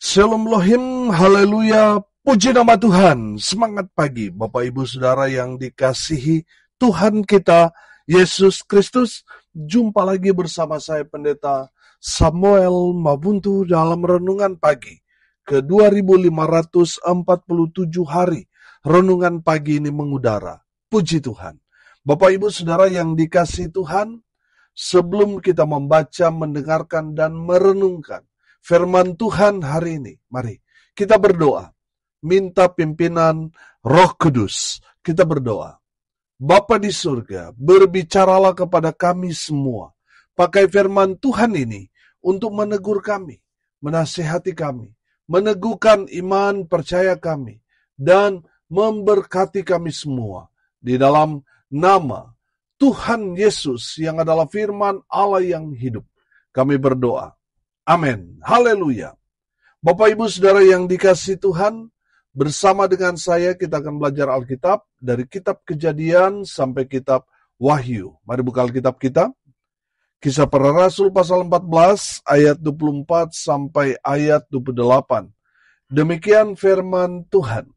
Shalom Lohim, haleluya, puji nama Tuhan. Semangat pagi Bapak Ibu Saudara yang dikasihi Tuhan kita Yesus Kristus. Jumpa lagi bersama saya Pendeta Samuel Mabuntu dalam renungan pagi ke 2547 hari. Renungan pagi ini mengudara. Puji Tuhan. Bapak Ibu Saudara yang dikasihi Tuhan, sebelum kita membaca, mendengarkan dan merenungkan firman Tuhan hari ini, mari kita berdoa, minta pimpinan Roh Kudus. Kita berdoa. Bapa di surga, berbicaralah kepada kami semua. Pakai firman Tuhan ini untuk menegur kami, menasihati kami, meneguhkan iman percaya kami, dan memberkati kami semua. Di dalam nama Tuhan Yesus yang adalah firman Allah yang hidup, kami berdoa. Amin. Haleluya. Bapak Ibu Saudara yang dikasihi Tuhan, bersama dengan saya kita akan belajar Alkitab dari kitab Kejadian sampai kitab Wahyu. Mari buka Alkitab kita. Kisah Para Rasul pasal 14 ayat 24 sampai ayat 28. Demikian firman Tuhan.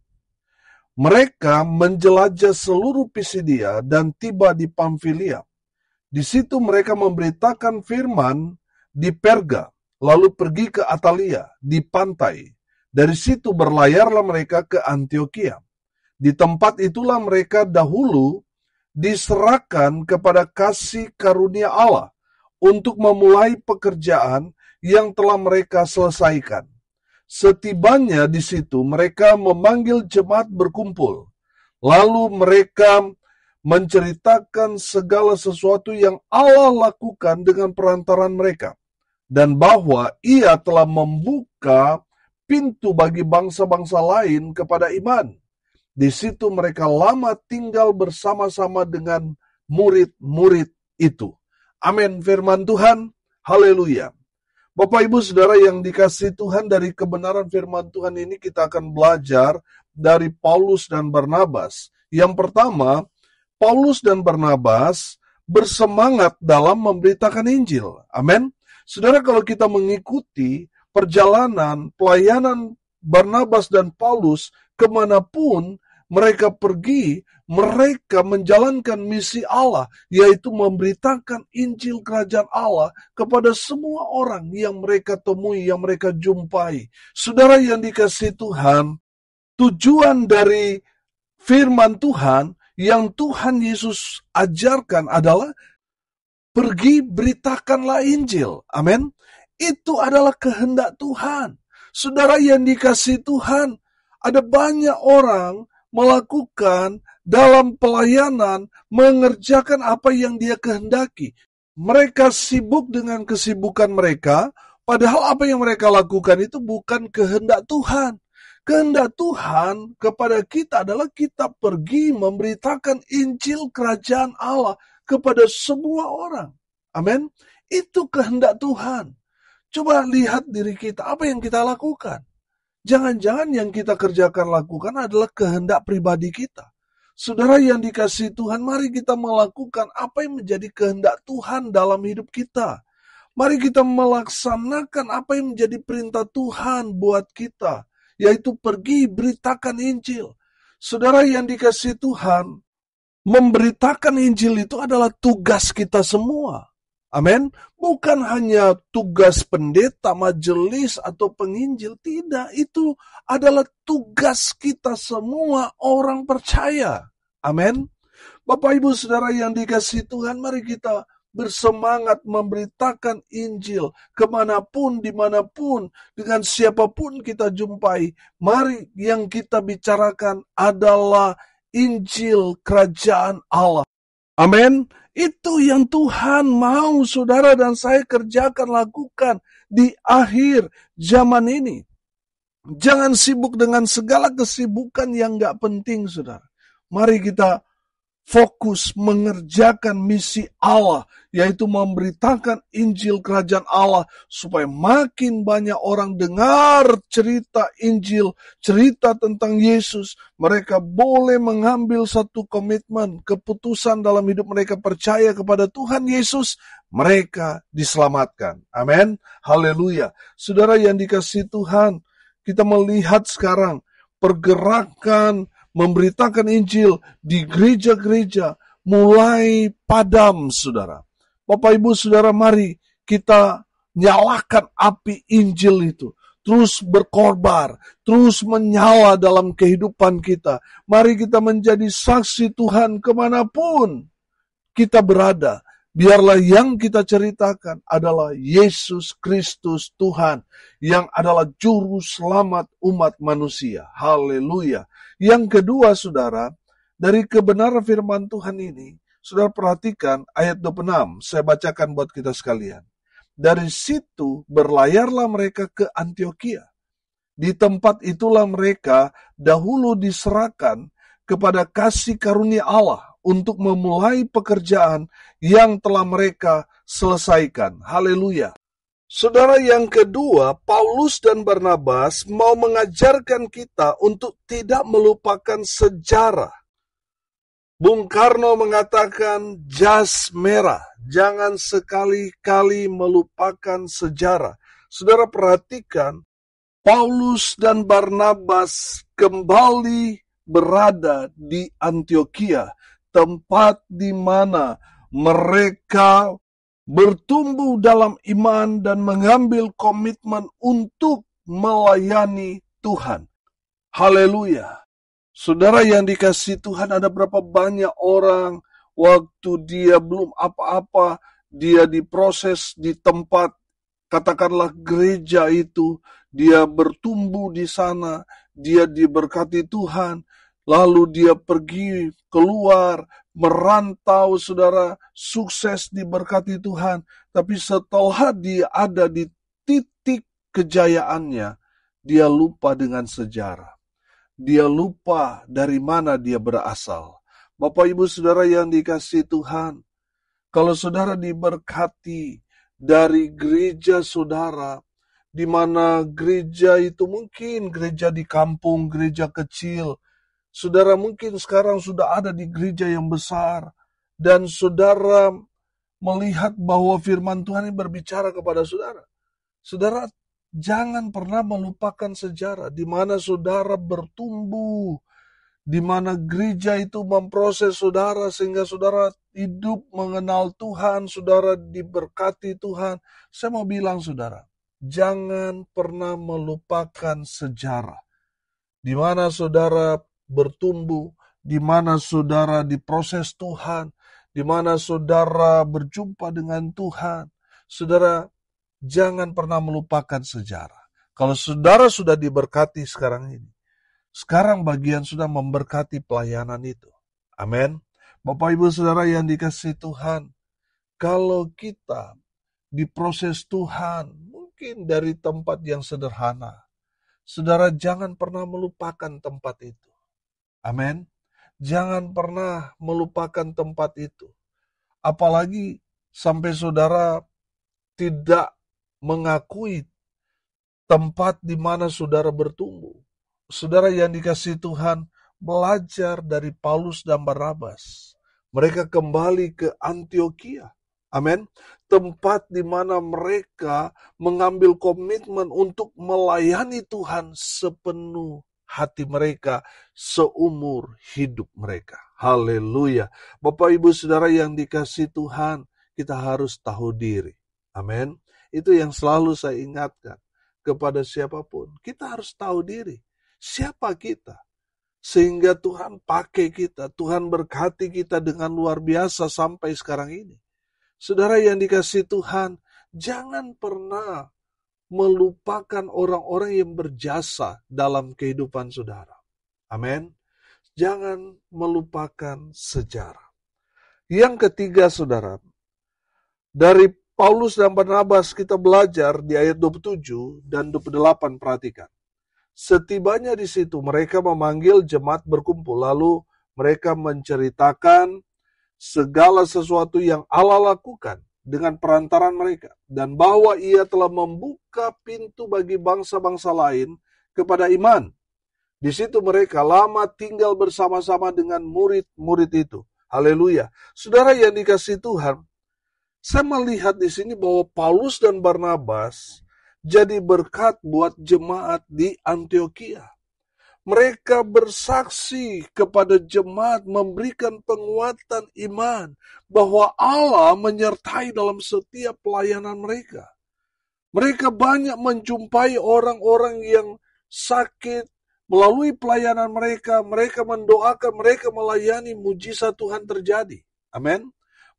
Mereka menjelajah seluruh Pisidia dan tiba di Pamfilia. Di situ mereka memberitakan firman di Perga. Lalu pergi ke Atalia di pantai. Dari situ berlayarlah mereka ke Antioquia. Di tempat itulah mereka dahulu diserahkan kepada kasih karunia Allah untuk memulai pekerjaan yang telah mereka selesaikan. Setibanya di situ mereka memanggil jemaat berkumpul. Lalu mereka menceritakan segala sesuatu yang Allah lakukan dengan perantaran mereka. Dan bahwa ia telah membuka pintu bagi bangsa-bangsa lain kepada iman. Di situ mereka lama tinggal bersama-sama dengan murid-murid itu. Amin, firman Tuhan. Haleluya. Bapak Ibu Saudara yang dikasihi Tuhan, dari kebenaran firman Tuhan ini kita akan belajar dari Paulus dan Barnabas. Yang pertama, Paulus dan Barnabas bersemangat dalam memberitakan Injil. Amin. Saudara, kalau kita mengikuti perjalanan pelayanan Barnabas dan Paulus kemanapun mereka pergi, mereka menjalankan misi Allah, yaitu memberitakan Injil Kerajaan Allah kepada semua orang yang mereka temui, yang mereka jumpai. Saudara yang dikasihi Tuhan, tujuan dari firman Tuhan yang Tuhan Yesus ajarkan adalah pergi beritakanlah Injil. Amin. Itu adalah kehendak Tuhan. Saudara yang dikasihi Tuhan, ada banyak orang melakukan dalam pelayanan, mengerjakan apa yang dia kehendaki. Mereka sibuk dengan kesibukan mereka, padahal apa yang mereka lakukan itu bukan kehendak Tuhan. Kehendak Tuhan kepada kita adalah kita pergi memberitakan Injil Kerajaan Allah kepada semua orang. Amin. Itu kehendak Tuhan. Coba lihat diri kita, apa yang kita lakukan. Jangan-jangan yang kita kerjakan lakukan adalah kehendak pribadi kita. Saudara yang dikasihi Tuhan, mari kita melakukan apa yang menjadi kehendak Tuhan dalam hidup kita. Mari kita melaksanakan apa yang menjadi perintah Tuhan buat kita, yaitu pergi beritakan Injil. Saudara yang dikasihi Tuhan, memberitakan Injil itu adalah tugas kita semua. Amin. Bukan hanya tugas pendeta, majelis, atau penginjil. Tidak, itu adalah tugas kita semua orang percaya. Amin. Bapak Ibu Saudara yang dikasihi Tuhan, mari kita bersemangat memberitakan Injil kemanapun, dimanapun, dengan siapapun kita jumpai. Mari yang kita bicarakan adalah Injil Kerajaan Allah. Amin. Itu yang Tuhan mau saudara dan saya kerjakan, lakukan di akhir zaman ini. Jangan sibuk dengan segala kesibukan yang gak penting, saudara. Mari kita fokus mengerjakan misi Allah, yaitu memberitakan Injil Kerajaan Allah, supaya makin banyak orang dengar cerita Injil, cerita tentang Yesus. Mereka boleh mengambil satu komitmen, keputusan dalam hidup mereka, percaya kepada Tuhan Yesus, mereka diselamatkan. Amin. Haleluya. Saudara yang dikasihi Tuhan, kita melihat sekarang pergerakan memberitakan Injil di gereja-gereja mulai padam, saudara. Bapak Ibu Saudara, mari kita nyalakan api Injil itu. Terus berkorbar, terus menyala dalam kehidupan kita. Mari kita menjadi saksi Tuhan kemanapun kita berada. Biarlah yang kita ceritakan adalah Yesus Kristus Tuhan, yang adalah juru selamat umat manusia. Haleluya. Yang kedua, saudara, dari kebenaran firman Tuhan ini, saudara perhatikan ayat 26, saya bacakan buat kita sekalian. Dari situ berlayarlah mereka ke Antiokhia. Di tempat itulah mereka dahulu diserahkan kepada kasih karunia Allah untuk memulai pekerjaan yang telah mereka selesaikan. Haleluya. Saudara, yang kedua, Paulus dan Barnabas mau mengajarkan kita untuk tidak melupakan sejarah. Bung Karno mengatakan jas merah, jangan sekali-kali melupakan sejarah. Saudara perhatikan, Paulus dan Barnabas kembali berada di Antiokhia, tempat di mana mereka bertumbuh dalam iman dan mengambil komitmen untuk melayani Tuhan. Haleluya. Saudara yang dikasihi Tuhan, ada berapa banyak orang waktu dia belum apa-apa, dia diproses di tempat, katakanlah gereja itu, dia bertumbuh di sana, dia diberkati Tuhan, lalu dia pergi keluar, merantau, saudara, sukses diberkati Tuhan. Tapi setelah dia ada di titik kejayaannya, dia lupa dengan sejarah. Dia lupa dari mana dia berasal. Bapak Ibu Saudara yang dikasihi Tuhan, kalau saudara diberkati dari gereja saudara, di mana gereja itu mungkin gereja di kampung, gereja kecil, saudara mungkin sekarang sudah ada di gereja yang besar, dan saudara melihat bahwa firman Tuhan ini berbicara kepada saudara. Saudara, jangan pernah melupakan sejarah di mana saudara bertumbuh, di mana gereja itu memproses saudara sehingga saudara hidup mengenal Tuhan, saudara diberkati Tuhan. Saya mau bilang saudara, jangan pernah melupakan sejarah. Di mana saudara bertumbuh, di mana saudara diproses Tuhan, di mana saudara berjumpa dengan Tuhan. Saudara, jangan pernah melupakan sejarah. Kalau saudara sudah diberkati sekarang ini, sekarang bagian sudah memberkati pelayanan itu. Amin. Bapak Ibu Saudara yang dikasihi Tuhan, kalau kita diproses Tuhan, mungkin dari tempat yang sederhana, saudara jangan pernah melupakan tempat itu. Amin. Jangan pernah melupakan tempat itu. Apalagi sampai saudara tidak mengakui tempat di mana saudara bertumbuh. Saudara yang dikasihi Tuhan, belajar dari Paulus dan Barnabas. Mereka kembali ke Antiokhia. Amin. Tempat di mana mereka mengambil komitmen untuk melayani Tuhan sepenuh hati mereka, seumur hidup mereka. Haleluya. Bapak Ibu Saudara yang dikasihi Tuhan, kita harus tahu diri. Amin. Itu yang selalu saya ingatkan kepada siapapun. Kita harus tahu diri. Siapa kita? Sehingga Tuhan pakai kita. Tuhan berkati kita dengan luar biasa sampai sekarang ini. Saudara yang dikasihi Tuhan, jangan pernah melupakan orang-orang yang berjasa dalam kehidupan saudara. Amin. Jangan melupakan sejarah. Yang ketiga, saudara, dari Paulus dan Barnabas kita belajar di ayat 27 dan 28, perhatikan. Setibanya di situ mereka memanggil jemaat berkumpul, lalu mereka menceritakan segala sesuatu yang Allah lakukan dengan perantaran mereka, dan bahwa ia telah membuka pintu bagi bangsa-bangsa lain kepada iman. Di situ mereka lama tinggal bersama-sama dengan murid-murid itu. Haleluya. Saudara yang dikasihi Tuhan, saya melihat di sini bahwa Paulus dan Barnabas jadi berkat buat jemaat di Antioquia. Mereka bersaksi kepada jemaat, memberikan penguatan iman bahwa Allah menyertai dalam setiap pelayanan mereka. Mereka banyak menjumpai orang-orang yang sakit. Melalui pelayanan mereka, mereka mendoakan, mereka melayani, mujizat Tuhan terjadi. Amin.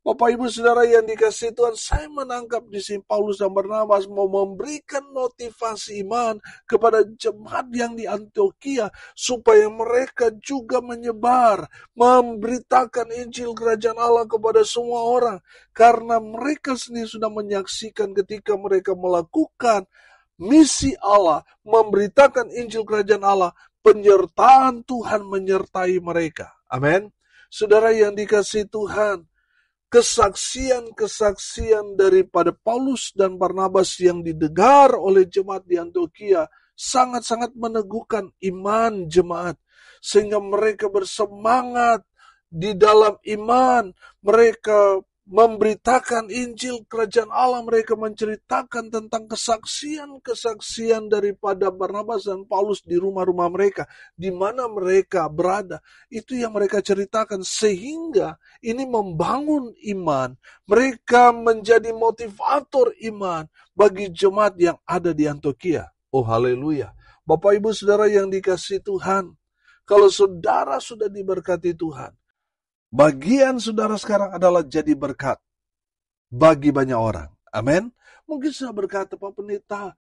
Bapak Ibu Saudara yang dikasihi Tuhan, saya menangkap di sini Paulus dan Barnabas mau memberikan motivasi iman kepada jemaat yang di Antioquia supaya mereka juga menyebar, memberitakan Injil Kerajaan Allah kepada semua orang. Karena mereka sendiri sudah menyaksikan ketika mereka melakukan misi Allah, memberitakan Injil Kerajaan Allah, penyertaan Tuhan menyertai mereka. Amin. Saudara yang dikasihi Tuhan, kesaksian-kesaksian daripada Paulus dan Barnabas yang didengar oleh jemaat di Antioquia sangat-sangat meneguhkan iman jemaat, sehingga mereka bersemangat di dalam iman. Mereka memberitakan Injil Kerajaan Allah, mereka menceritakan tentang kesaksian-kesaksian daripada Barnabas dan Paulus di rumah-rumah mereka, di mana mereka berada. Itu yang mereka ceritakan, sehingga ini membangun iman. Mereka menjadi motivator iman bagi jemaat yang ada di Antioquia. Oh haleluya. Bapak Ibu Saudara yang dikasihi Tuhan, kalau saudara sudah diberkati Tuhan, bagian saudara sekarang adalah jadi berkat bagi banyak orang. Amin. Mungkin sudah berkata, Pak Pendeta,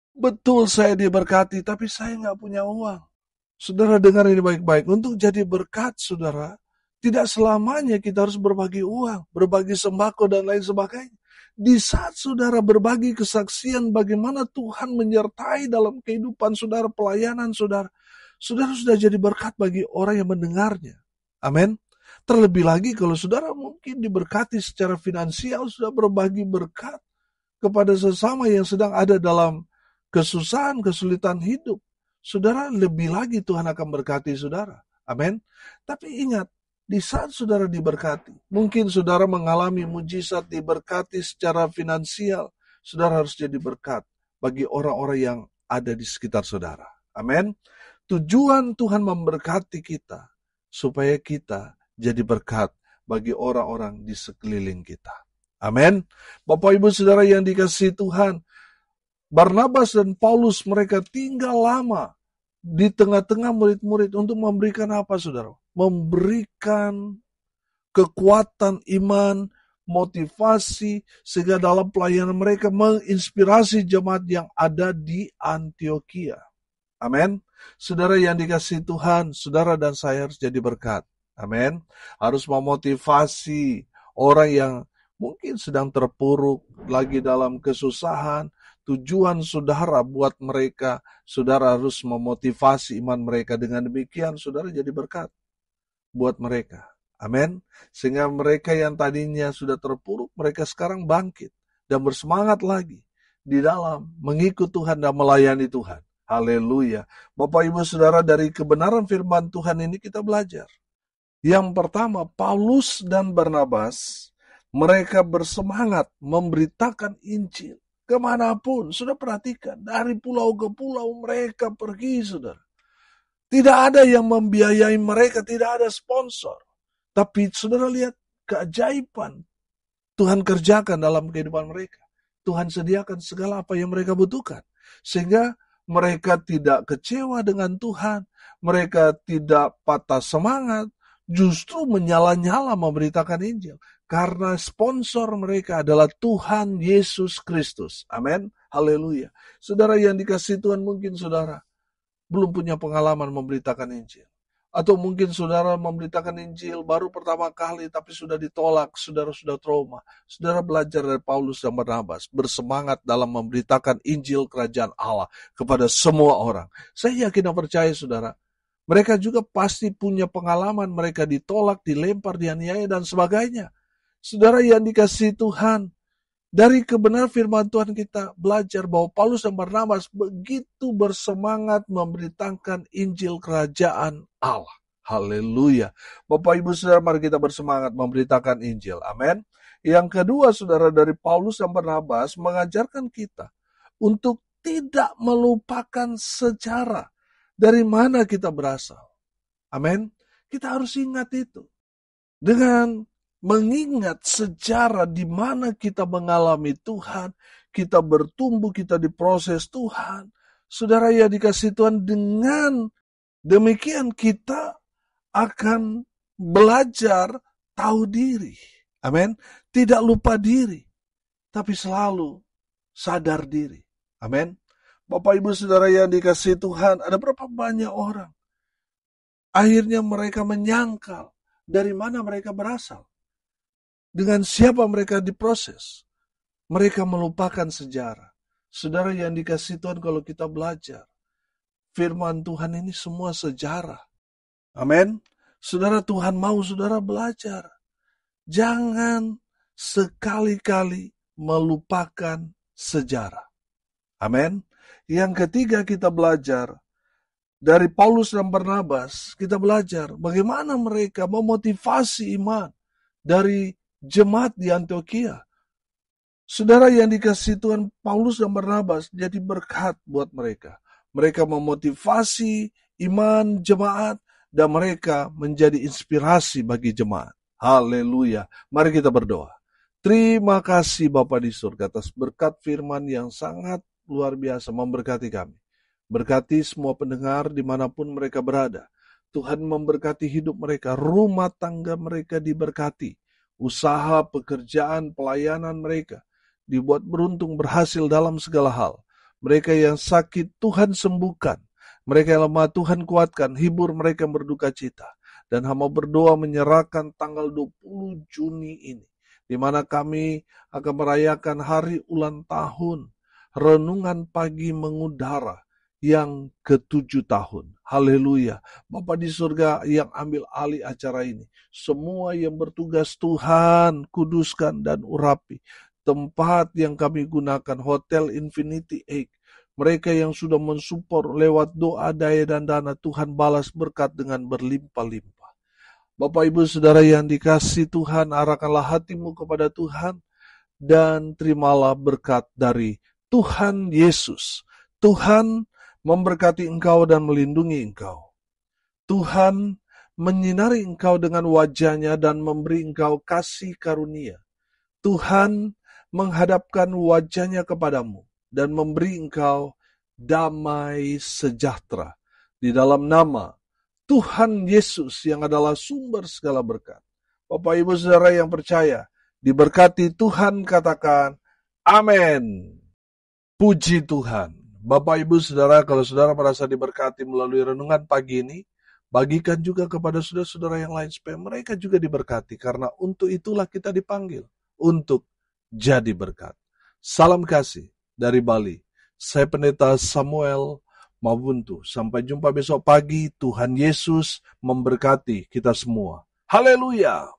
betul saya diberkati, tapi saya nggak punya uang. Saudara dengar ini baik-baik. Untuk jadi berkat, saudara, tidak selamanya kita harus berbagi uang, berbagi sembako, dan lain sebagainya. Di saat saudara berbagi kesaksian bagaimana Tuhan menyertai dalam kehidupan saudara, pelayanan saudara, saudara sudah jadi berkat bagi orang yang mendengarnya. Amin. Terlebih lagi kalau saudara mungkin diberkati secara finansial, sudah berbagi berkat kepada sesama yang sedang ada dalam kesusahan, kesulitan hidup. Saudara, lebih lagi Tuhan akan berkati saudara. Amin. Tapi ingat, di saat saudara diberkati, mungkin saudara mengalami mujizat diberkati secara finansial, saudara harus jadi berkat bagi orang-orang yang ada di sekitar saudara. Amin. Tujuan Tuhan memberkati kita supaya kita jadi berkat bagi orang-orang di sekeliling kita. Amin. Bapak Ibu Saudara yang dikasihi Tuhan, Barnabas dan Paulus mereka tinggal lama di tengah-tengah murid-murid untuk memberikan apa saudara? Memberikan kekuatan iman, motivasi, sehingga dalam pelayanan mereka menginspirasi jemaat yang ada di Antioquia. Amin. Saudara yang dikasihi Tuhan, saudara dan saya harus jadi berkat. Amin. Harus memotivasi orang yang mungkin sedang terpuruk, lagi dalam kesusahan. Tujuan saudara buat mereka, saudara harus memotivasi iman mereka. Dengan demikian, saudara jadi berkat buat mereka. Amin. Sehingga mereka yang tadinya sudah terpuruk, mereka sekarang bangkit dan bersemangat lagi di dalam mengikut Tuhan dan melayani Tuhan. Haleluya. Bapak Ibu Saudara, dari kebenaran firman Tuhan ini kita belajar. Yang pertama, Paulus dan Barnabas, mereka bersemangat memberitakan Injil kemanapun. Sudah perhatikan, dari pulau ke pulau mereka pergi, saudara. Tidak ada yang membiayai mereka, tidak ada sponsor. Tapi saudara lihat keajaiban Tuhan kerjakan dalam kehidupan mereka. Tuhan sediakan segala apa yang mereka butuhkan. Sehingga mereka tidak kecewa dengan Tuhan. Mereka tidak patah semangat. Justru menyala-nyala memberitakan Injil. Karena sponsor mereka adalah Tuhan Yesus Kristus. Amin. Haleluya. Saudara yang dikasihi Tuhan, mungkin saudara belum punya pengalaman memberitakan Injil. Atau mungkin saudara memberitakan Injil baru pertama kali tapi sudah ditolak, saudara sudah trauma. Saudara belajar dari Paulus dan Barnabas, bersemangat dalam memberitakan Injil Kerajaan Allah kepada semua orang. Saya yakin dan percaya saudara, mereka juga pasti punya pengalaman, mereka ditolak, dilempar, dianiaya, dan sebagainya. Saudara yang dikasihi Tuhan, dari kebenaran firman Tuhan kita belajar bahwa Paulus dan Barnabas begitu bersemangat memberitakan Injil Kerajaan Allah. Haleluya. Bapak Ibu Saudara, mari kita bersemangat memberitakan Injil. Amin. Yang kedua, saudara, dari Paulus dan Barnabas mengajarkan kita untuk tidak melupakan sejarah dari mana kita berasal. Amin. Kita harus ingat itu. Dengan mengingat sejarah di mana kita mengalami Tuhan, kita bertumbuh, kita diproses Tuhan. Saudara yang dikasihi Tuhan, dengan demikian kita akan belajar tahu diri. Amin. Tidak lupa diri, tapi selalu sadar diri. Amin. Bapak Ibu Saudara yang dikasihi Tuhan, ada berapa banyak orang akhirnya mereka menyangkal dari mana mereka berasal, dengan siapa mereka diproses. Mereka melupakan sejarah. Saudara yang dikasihi Tuhan, kalau kita belajar firman Tuhan ini semua sejarah. Amin. Saudara, Tuhan mau saudara belajar. Jangan sekali-kali melupakan sejarah. Amin. Yang ketiga, kita belajar dari Paulus dan Barnabas. Kita belajar bagaimana mereka memotivasi iman dari jemaat di Antioquia. Saudara yang dikasihi Tuhan, Paulus dan Barnabas jadi berkat buat mereka. Mereka memotivasi iman jemaat dan mereka menjadi inspirasi bagi jemaat. Haleluya. Mari kita berdoa. Terima kasih Bapa di surga atas berkat firman yang sangat luar biasa memberkati kami. Berkati semua pendengar dimanapun mereka berada. Tuhan memberkati hidup mereka, rumah tangga mereka diberkati. Usaha, pekerjaan, pelayanan mereka dibuat beruntung, berhasil dalam segala hal. Mereka yang sakit, Tuhan sembuhkan. Mereka yang lemah, Tuhan kuatkan. Hibur mereka yang berduka cita. Dan hamba berdoa menyerahkan tanggal 20 Juni ini, di mana kami akan merayakan hari ulang tahun Renungan Pagi Mengudara yang ke-7 tahun. Haleluya. Bapa di surga yang ambil alih acara ini, semua yang bertugas Tuhan kuduskan dan urapi. Tempat yang kami gunakan, Hotel Infinity Egg, mereka yang sudah mensupport lewat doa, daya dan dana, Tuhan balas berkat dengan berlimpah-limpah. Bapak Ibu Saudara yang dikasihi Tuhan, arahkanlah hatimu kepada Tuhan dan terimalah berkat dari Tuhan Yesus. Tuhan memberkati engkau dan melindungi engkau. Tuhan menyinari engkau dengan wajah-Nya dan memberi engkau kasih karunia. Tuhan menghadapkan wajah-Nya kepadamu dan memberi engkau damai sejahtera. Di dalam nama Tuhan Yesus yang adalah sumber segala berkat. Bapak Ibu Saudara yang percaya, diberkati Tuhan, katakan amin. Puji Tuhan. Bapak Ibu Saudara, kalau saudara merasa diberkati melalui renungan pagi ini, bagikan juga kepada saudara-saudara yang lain supaya mereka juga diberkati, karena untuk itulah kita dipanggil, untuk jadi berkat. Salam kasih dari Bali. Saya Pendeta Samuel Mabuntu. Sampai jumpa besok pagi. Tuhan Yesus memberkati kita semua. Haleluya.